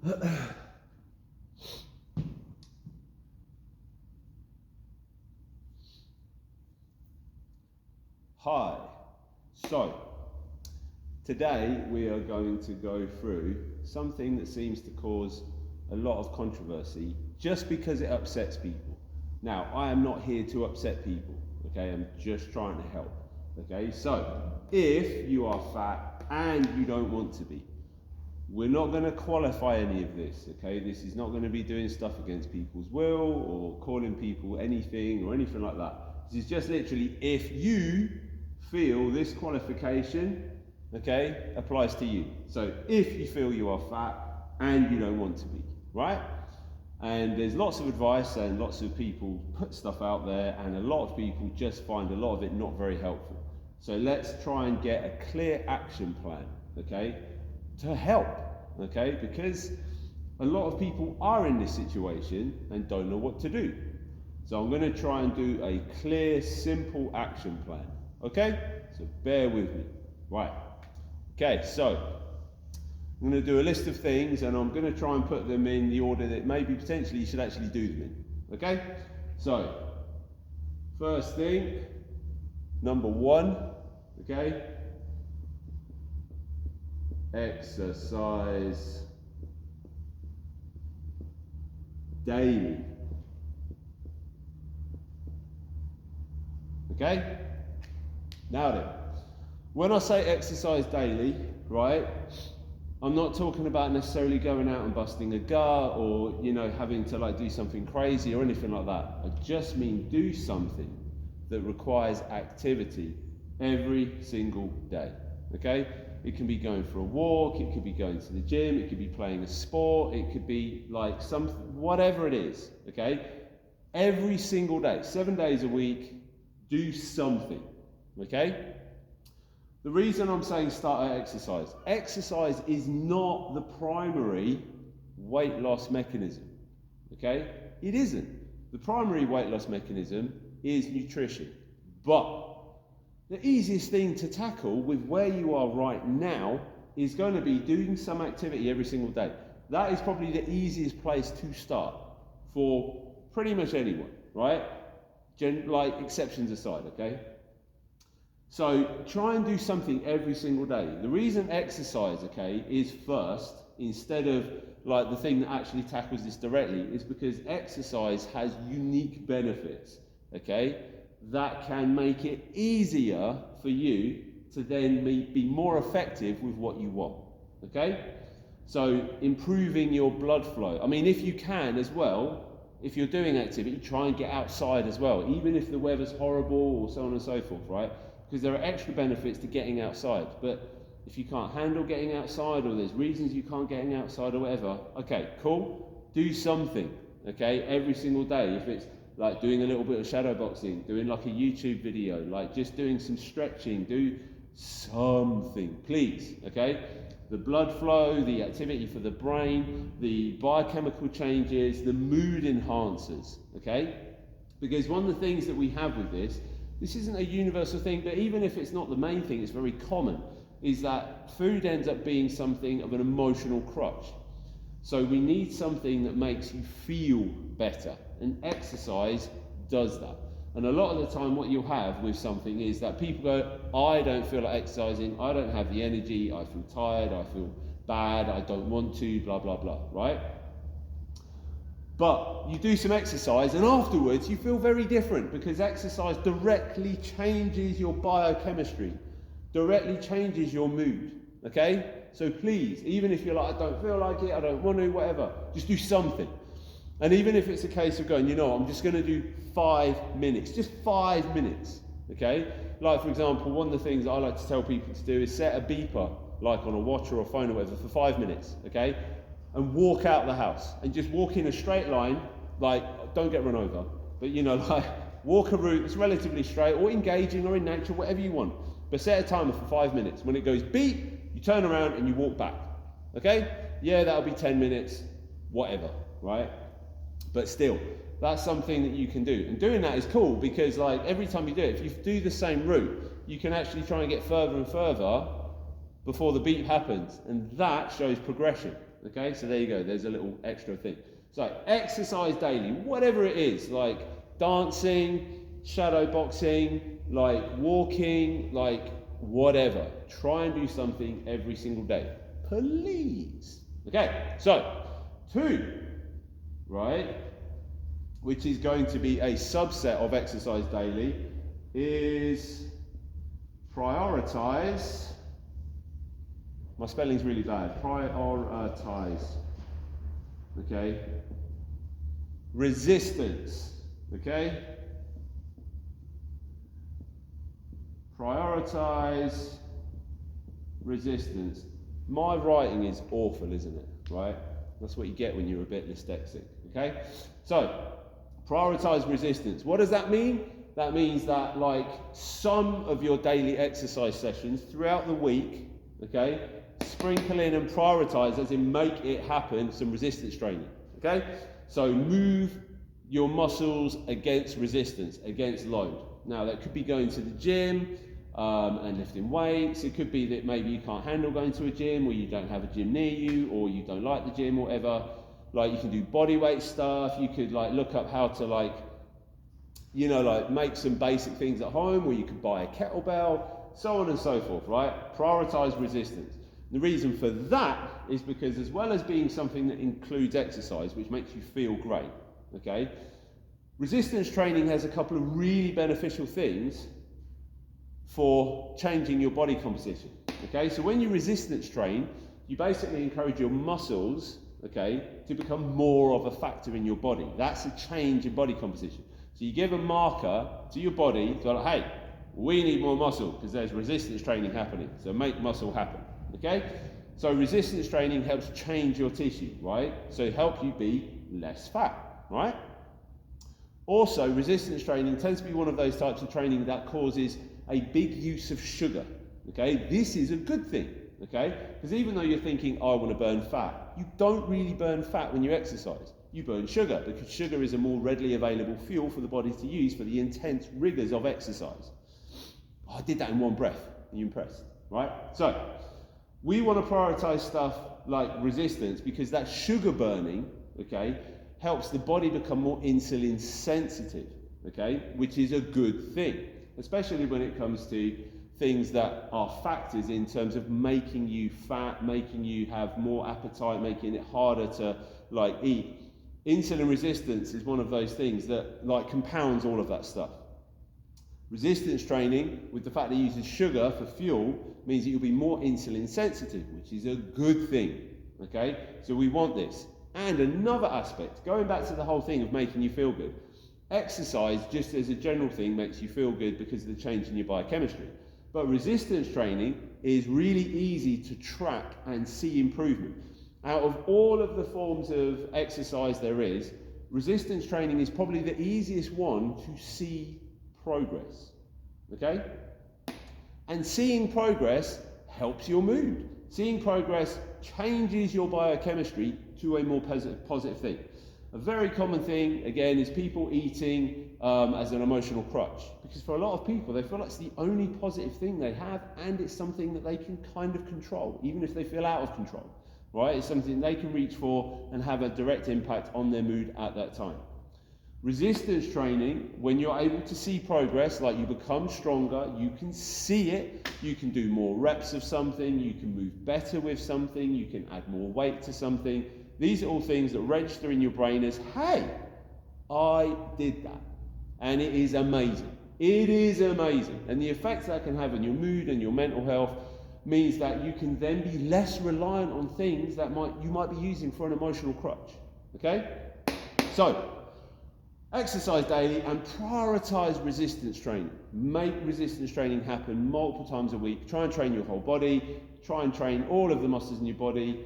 Hi. So, today we are going to go through something that seems to cause a lot of controversy just because it upsets people. Now, I am not here to upset people, okay? I'm just trying to help, okay? So, if you are fat and you don't want to be, we're not going to qualify any of this, okay? This is not going to be doing stuff against people's will or calling people anything or anything like that. This is just literally if you feel this qualification, okay, applies to you. So if you feel you are fat and you don't want to be, right? And there's lots of advice and lots of people put stuff out there, and a lot of people just find a lot of it not very helpful. So let's try and get a clear action plan, okay, to help, okay? Because a lot of people are in this situation and don't know what to do. So I'm going to try and do a clear, simple action plan, okay? So bear with me. Right. Okay, so I'm going to do a list of things and I'm going to try and put them in the order that maybe potentially you should actually do them in, okay? So, first thing, number 1, okay? Exercise daily. Okay? Now then, when I say exercise daily, right, I'm not talking about necessarily going out and busting a gut or, you know, having to like do something crazy or anything like that. I just mean do something that requires activity every single day, okay? It can be going for a walk, it could be going to the gym, it could be playing a sport, it could be like whatever it is, okay? Every single day, 7 days a week, do something, okay? The reason I'm saying start at exercise is not the primary weight loss mechanism, okay? It isn't. The primary weight loss mechanism is nutrition, but the easiest thing to tackle with where you are right now is going to be doing some activity every single day. That is probably the easiest place to start for pretty much anyone, right? Like exceptions aside, okay? So try and do something every single day. The reason exercise, okay, is first instead of like the thing that actually tackles this directly is because exercise has unique benefits, okay, that can make it easier for you to then be more effective with what you want, okay? So improving your blood flow. I mean, if you can as well, if you're doing activity, try and get outside as well, even if the weather's horrible or so on and so forth, right? Because there are extra benefits to getting outside. But if you can't handle getting outside or there's reasons you can't get outside or whatever, okay, cool, do something, okay, every single day. If it's like doing a little bit of shadow boxing, doing like a YouTube video, like just doing some stretching, do something, please, okay? The blood flow, the activity for the brain, the biochemical changes, the mood enhancers, okay? Because one of the things that we have with this isn't a universal thing, but even if it's not the main thing, it's very common, is that food ends up being something of an emotional crutch. So we need something that makes you feel better, and exercise does that. And a lot of the time what you'll have with something is that people go, I don't feel like exercising, I don't have the energy, I feel tired, I feel bad, I don't want to, blah, blah, blah, right? But you do some exercise and afterwards you feel very different because exercise directly changes your biochemistry, directly changes your mood, okay? So please, even if you're like, I don't feel like it, I don't want to, whatever, just do something. And even if it's a case of going, you know, I'm just going to do 5 minutes, just 5 minutes, okay? Like, for example, one of the things I like to tell people to do is set a beeper, like on a watch or a phone or whatever, for 5 minutes, okay? And walk out the house and just walk in a straight line, like, don't get run over, but, you know, like, walk a route that's relatively straight or engaging or in nature, whatever you want. But set a timer for 5 minutes. When it goes beep, you turn around and you walk back, okay? Yeah, that'll be 10 minutes, whatever, right? But still, that's something that you can do. And doing that is cool because, like, every time you do it, if you do the same route, you can actually try and get further and further before the beep happens. And that shows progression, Okay, so there you go, there's a little extra thing. So exercise daily, whatever it is, like dancing, shadow boxing, like walking, like whatever. Try and do something every single day, please. Okay, so 2, right, which is going to be a subset of exercise daily, is prioritize. My spelling's really bad. Prioritize. Okay. Resistance. Okay. Prioritize resistance. My writing is awful, isn't it? Right? That's what you get when you're a bit dyslexic. Okay. So, prioritize resistance. What does that mean? That means that, like, some of your daily exercise sessions throughout the week, okay, sprinkle in and prioritize, as in make it happen, some resistance training. Okay? So move your muscles against resistance, against load. Now, that could be going to the gym and lifting weights. It could be that maybe you can't handle going to a gym, or you don't have a gym near you, or you don't like the gym, or whatever. Like, you can do body weight stuff. You could, like, look up how to, like, you know, like, make some basic things at home, or you could buy a kettlebell, so on and so forth, right? Prioritize resistance. The reason for that is because, as well as being something that includes exercise, which makes you feel great, okay, resistance training has a couple of really beneficial things for changing your body composition, okay? So when you resistance train, you basically encourage your muscles, okay, to become more of a factor in your body. That's a change in body composition. So you give a marker to your body to like, hey, we need more muscle because there's resistance training happening. So make muscle happen, okay? So resistance training helps change your tissue, right? So help you be less fat, right? Also, resistance training tends to be one of those types of training that causes a big use of sugar, okay? This is a good thing, okay? Because even though you're thinking, oh, I want to burn fat, you don't really burn fat when you exercise. You burn sugar, because sugar is a more readily available fuel for the body to use for the intense rigors of exercise. Oh, I did that in one breath. Are you impressed? Right? So, we want to prioritize stuff like resistance, because that sugar burning, okay, helps the body become more insulin sensitive, okay, which is a good thing, especially when it comes to things that are factors in terms of making you fat, making you have more appetite, making it harder to, like, eat. Insulin resistance is one of those things that, like, compounds all of that stuff. Resistance training, with the fact that it uses sugar for fuel, means that you'll be more insulin sensitive, which is a good thing, okay? So we want this. And another aspect, going back to the whole thing of making you feel good, exercise, just as a general thing, makes you feel good because of the change in your biochemistry. But resistance training is really easy to track and see improvement. Out of all of the forms of exercise there is, resistance training is probably the easiest one to see progress, okay? And seeing progress helps your mood. Seeing progress changes your biochemistry to a more positive thing. A very common thing, again, is people eating as an emotional crutch. Because for a lot of people, they feel like it's the only positive thing they have, and it's something that they can kind of control, even if they feel out of control. Right? It's something they can reach for and have a direct impact on their mood at that time. Resistance training, when you're able to see progress, like you become stronger, you can see it, you can do more reps of something, you can move better with something, you can add more weight to something. These are all things that register in your brain as, hey, I did that. And it is amazing. It is amazing. And the effects that can have on your mood and your mental health means that you can then be less reliant on things that you might be using for an emotional crutch. Okay? So, exercise daily and prioritize resistance training. Make resistance training happen multiple times a week. Try and train your whole body. Try and train all of the muscles in your body.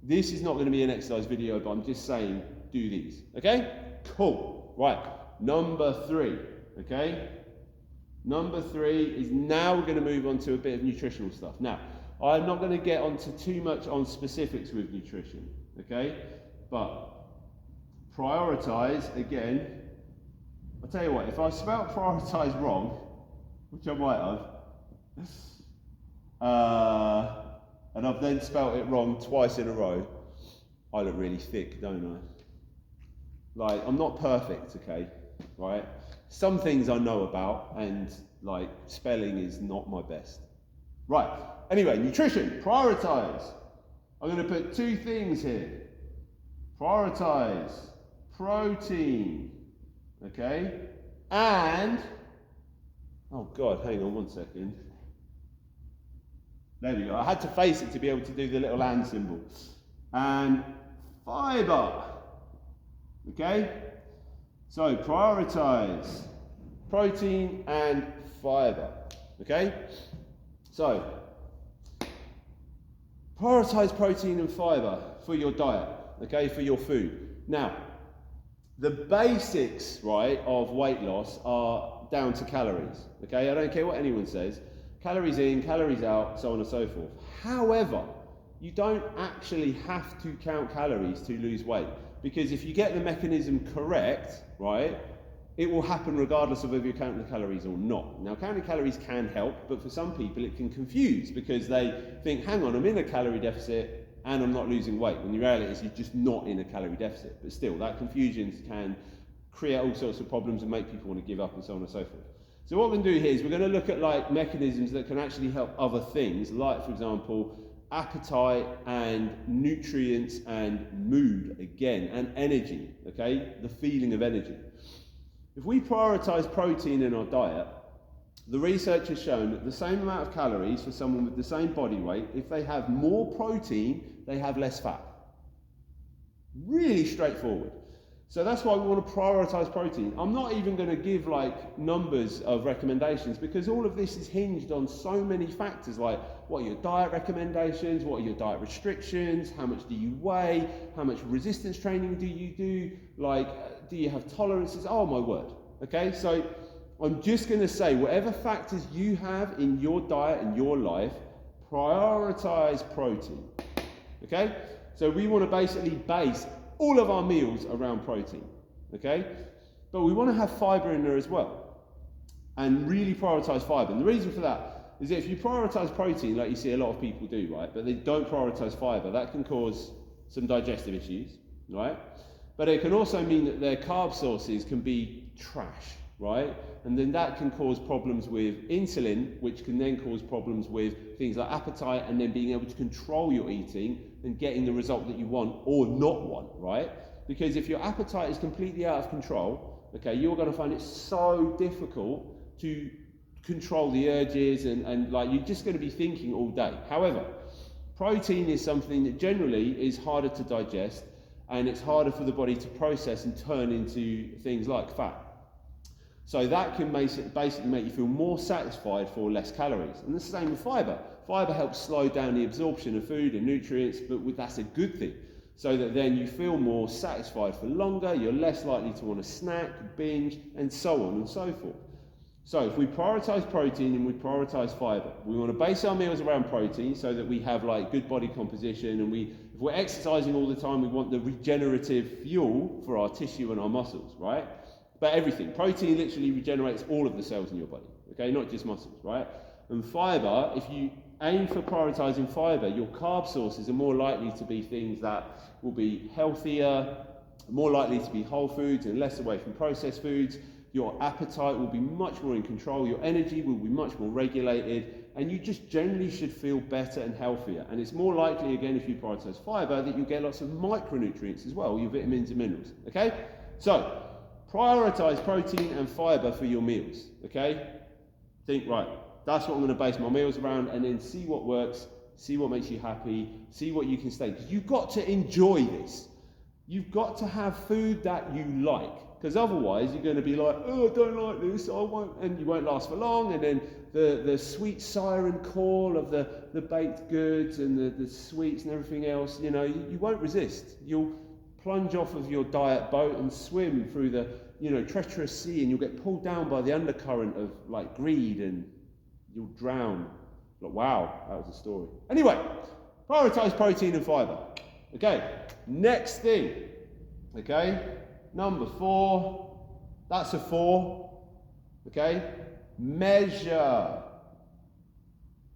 This is not going to be an exercise video, but I'm just saying, do these. Okay? Cool. Right. Number 3. Okay? Number 3 is now we're going to move on to a bit of nutritional stuff. Now, I'm not going to get onto too much on specifics with nutrition, okay? But prioritize, again, I'll tell you what, if I spelled prioritize wrong, which I might have, and I've then spelt it wrong twice in a row, I look really thick, don't I? Like, I'm not perfect, okay, right? Some things I know about, and like spelling is not my best. Right, anyway, nutrition, prioritize. I'm going to put two things here. Prioritize protein, okay? And, oh God, hang on 1 second. There we go. I had to face it to be able to do the little and symbol. And fiber, okay? So prioritize protein and fiber, okay? So prioritize protein and fiber for your diet, okay, for your food. Now, the basics, right, of weight loss are down to calories, okay? I don't care what anyone says. Calories in, calories out, so on and so forth. However, you don't actually have to count calories to lose weight, because if you get the mechanism correct, right, it will happen regardless of whether you're counting the calories or not. Now, counting calories can help, but for some people it can confuse, because they think, hang on, I'm in a calorie deficit and I'm not losing weight, when the reality is you're just not in a calorie deficit. But still, that confusion can create all sorts of problems and make people want to give up and so on and so forth. So what we're going to do here is we're going to look at like mechanisms that can actually help other things, like for example, appetite and nutrients and mood again, and energy, okay? The feeling of energy. If we prioritize protein in our diet, the research has shown that the same amount of calories for someone with the same body weight, if they have more protein, they have less fat. Really straightforward. So that's why we want to prioritize protein. I'm not even going to give like numbers of recommendations, because all of this is hinged on so many factors, like what are your diet recommendations, what are your diet restrictions, how much do you weigh, how much resistance training do you do, like do you have tolerances? Oh my word. Okay, so I'm just going to say whatever factors you have in your diet and your life, prioritize protein. Okay, so we want to basically base all of our meals around protein, okay? But we want to have fiber in there as well, and really prioritize fiber. And the reason for that is that if you prioritize protein, like you see a lot of people do, right, but they don't prioritize fiber, that can cause some digestive issues, right? But it can also mean that their carb sources can be trash, right? And then that can cause problems with insulin, which can then cause problems with things like appetite, and then being able to control your eating and getting the result that you want or not want, right? Because if your appetite is completely out of control, okay, you're going to find it so difficult to control the urges, and like you're just going to be thinking all day. However, protein is something that generally is harder to digest, and it's harder for the body to process and turn into things like fat. So that can basically make you feel more satisfied for less calories. And the same with fiber. Fiber helps slow down the absorption of food and nutrients, but that's a good thing. So that then you feel more satisfied for longer, you're less likely to want to snack, binge, and so on and so forth. So if we prioritize protein and we prioritize fiber, we want to base our meals around protein so that we have like good body composition, and if we're exercising all the time, we want the regenerative fuel for our tissue and our muscles, right? But everything. Protein literally regenerates all of the cells in your body, okay? Not just muscles, right? And fiber, if you aim for prioritizing fiber, your carb sources are more likely to be things that will be healthier, more likely to be whole foods and less away from processed foods. Your appetite will be much more in control, your energy will be much more regulated, and you just generally should feel better and healthier. And it's more likely, again, if you prioritize fiber, that you get lots of micronutrients as well, your vitamins and minerals, okay? So, prioritize protein and fiber for your meals, okay? Think, right, that's what I'm going to base my meals around, and then see what works, see what makes you happy, see what you can stay. Because you've got to enjoy this. You've got to have food that you like, because otherwise you're going to be like, oh, I don't like this, I won't, and you won't last for long, and then the sweet siren call of the baked goods and the sweets and everything else, you know, you won't resist. You'll plunge off of your diet boat and swim through the, you know, treacherous sea, and you'll get pulled down by the undercurrent of like greed, and you'll drown. Like, wow, that was a story. Anyway, prioritize protein and fiber. Okay, next thing. Okay, number 4. That's a 4. Okay, measure.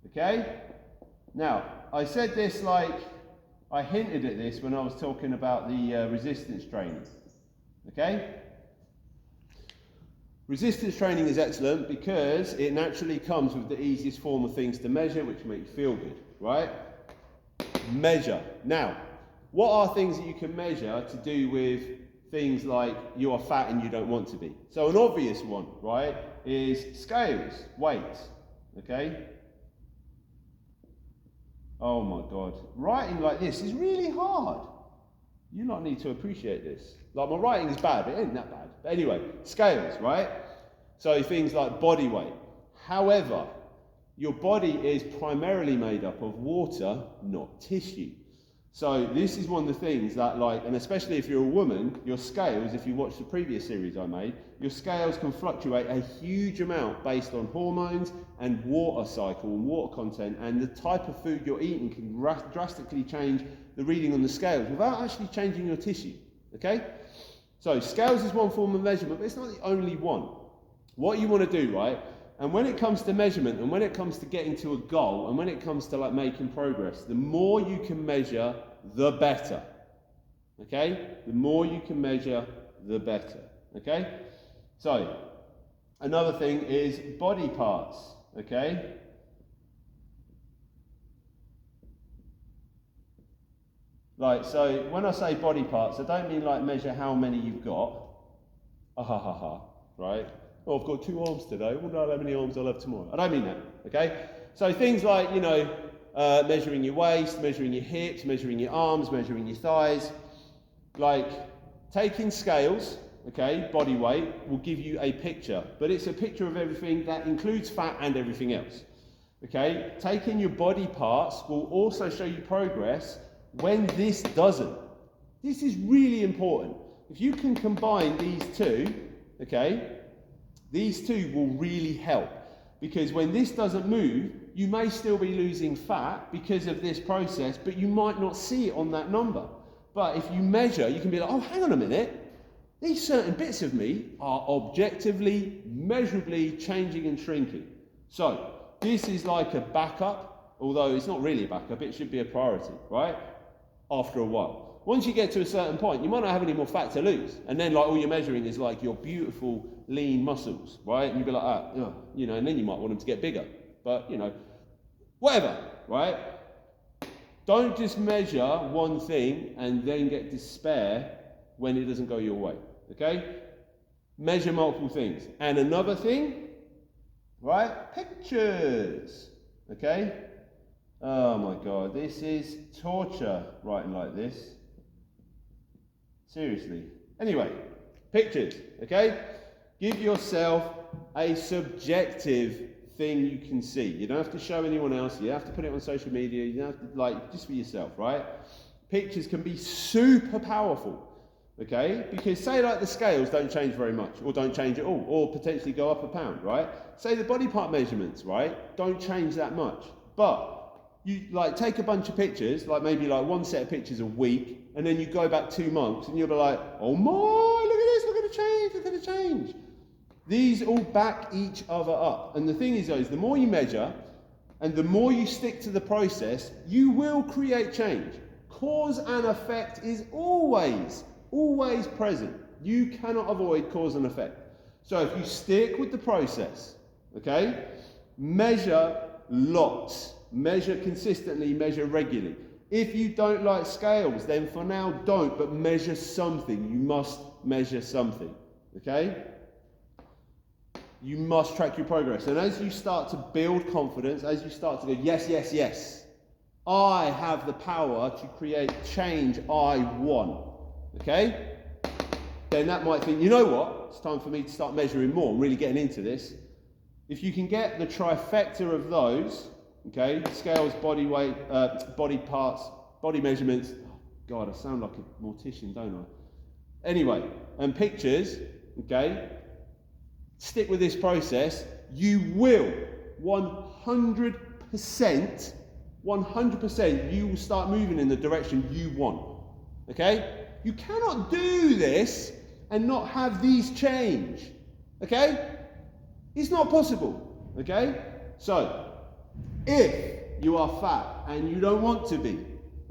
Okay, now I said this like I hinted at this when I was talking about the resistance training. Okay? Resistance training is excellent because it naturally comes with the easiest form of things to measure, which make you feel good, right? Measure. Now, what are things that you can measure to do with things like you are fat and you don't want to be? So an obvious one, right, is scales, weights, okay? Oh my God, writing like this is really hard. You lot need to appreciate this. Like, my writing is bad, but it ain't that bad. But anyway, scales, right? So things like body weight. However, your body is primarily made up of water, not tissue. So this is one of the things that, like, and especially if you're a woman, your scales, if you watch the previous series I made, your scales can fluctuate a huge amount based on hormones and water cycle and water content, and the type of food you're eating can drastically change the reading on the scales without actually changing your tissue, okay? So scales is one form of measurement, but it's not the only one. What you want to do, right, and when it comes to measurement, and when it comes to getting to a goal, and when it comes to like making progress, the more you can measure, the better, okay? The more you can measure, the better, okay? So, another thing is body parts, okay? Like, so when I say body parts, I don't mean like measure how many you've got, right? Oh, I've got 2 arms today, I wonder how many arms I'll have tomorrow. I don't mean that, okay? So things like, you know, measuring your waist, measuring your hips, measuring your arms, measuring your thighs. Like, taking scales, okay, body weight, will give you a picture, but it's a picture of everything that includes fat and everything else, okay? Taking your body parts will also show you progress when this doesn't. This is really important. If you can combine these two, okay, these two will really help, because when this doesn't move, you may still be losing fat because of this process, but you might not see it on that number. But if you measure, you can be like, oh, hang on a minute, these certain bits of me are objectively, measurably changing and shrinking. So this is like a backup, although it's not really a backup, it should be a priority, right? After a while. Once you get to a certain point, you might not have any more fat to lose. And then like all you're measuring is like your beautiful lean muscles, right? And you'll be like, ah, you know, and then you might want them to get bigger. But, you know, whatever, right? Don't just measure one thing and then get despair when it doesn't go your way, okay? Measure multiple things. And another thing, right? Pictures, okay? Oh my God, this is torture writing like this. Seriously. Anyway, pictures, okay? Give yourself a subjective thing you can see. You don't have to show anyone else. You have to put it on social media. You don't have to, like, just for yourself, right? Pictures can be super powerful, okay? Because say like the scales don't change very much, or don't change at all, or potentially go up a pound, right? Say the body part measurements, right, don't change that much. But you like take a bunch of pictures, like maybe like one set of pictures a week, and then you go back 2 months and you'll be like, oh my, look at this, look at the change, look at the change. These all back each other up. And the thing is though, is the more you measure and the more you stick to the process, you will create change. Cause and effect is always present. You cannot avoid cause and effect. So if you stick with the process, okay, measure lots. Measure consistently, measure regularly. If you don't like scales, then for now don't, but measure something. You must measure something, okay? You must track your progress. And as you start to build confidence, as you start to go, yes, yes, yes, I have the power to create change I want, okay? Then that might think, you know what? It's time for me to start measuring more and really getting into this. If you can get the trifecta of those, okay, scales, body weight, body parts, body measurements. Oh God, I sound like a mortician, don't I? Anyway, and pictures, okay, stick with this process. You will 100%, you will start moving in the direction you want, okay? You cannot do this and not have these change, okay? It's not possible, okay? So, if you are fat and you don't want to be,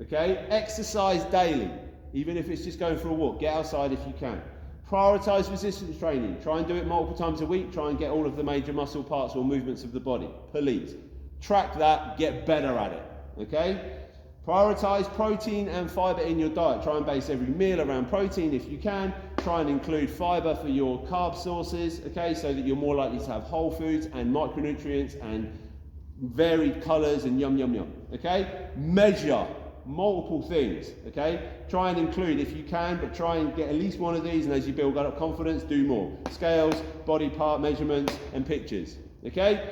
Okay? Exercise daily, even if it's just going for a walk. Get outside if you can. Prioritize resistance training. Try and do it multiple times a week. Try and get all of the major muscle parts or movements of the body. Please. Track that, get better at it. Okay? Prioritize protein and fiber in your diet. Try and base every meal around protein if you can. Try and include fiber for your carb sources, okay, so that you're more likely to have whole foods and micronutrients and varied colours and yum, yum, yum, okay? Measure multiple things, okay? Try and include if you can, but try and get at least one of these, and as you build up confidence, do more. Scales, body part measurements, and pictures, okay?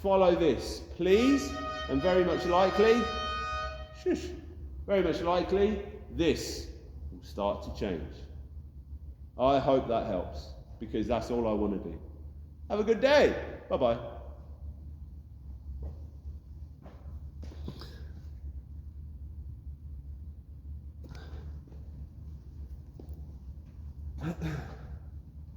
Follow this, please, and very much likely, very much likely, this will start to change. I hope that helps, because that's all I want to do. Have a good day. Bye-bye.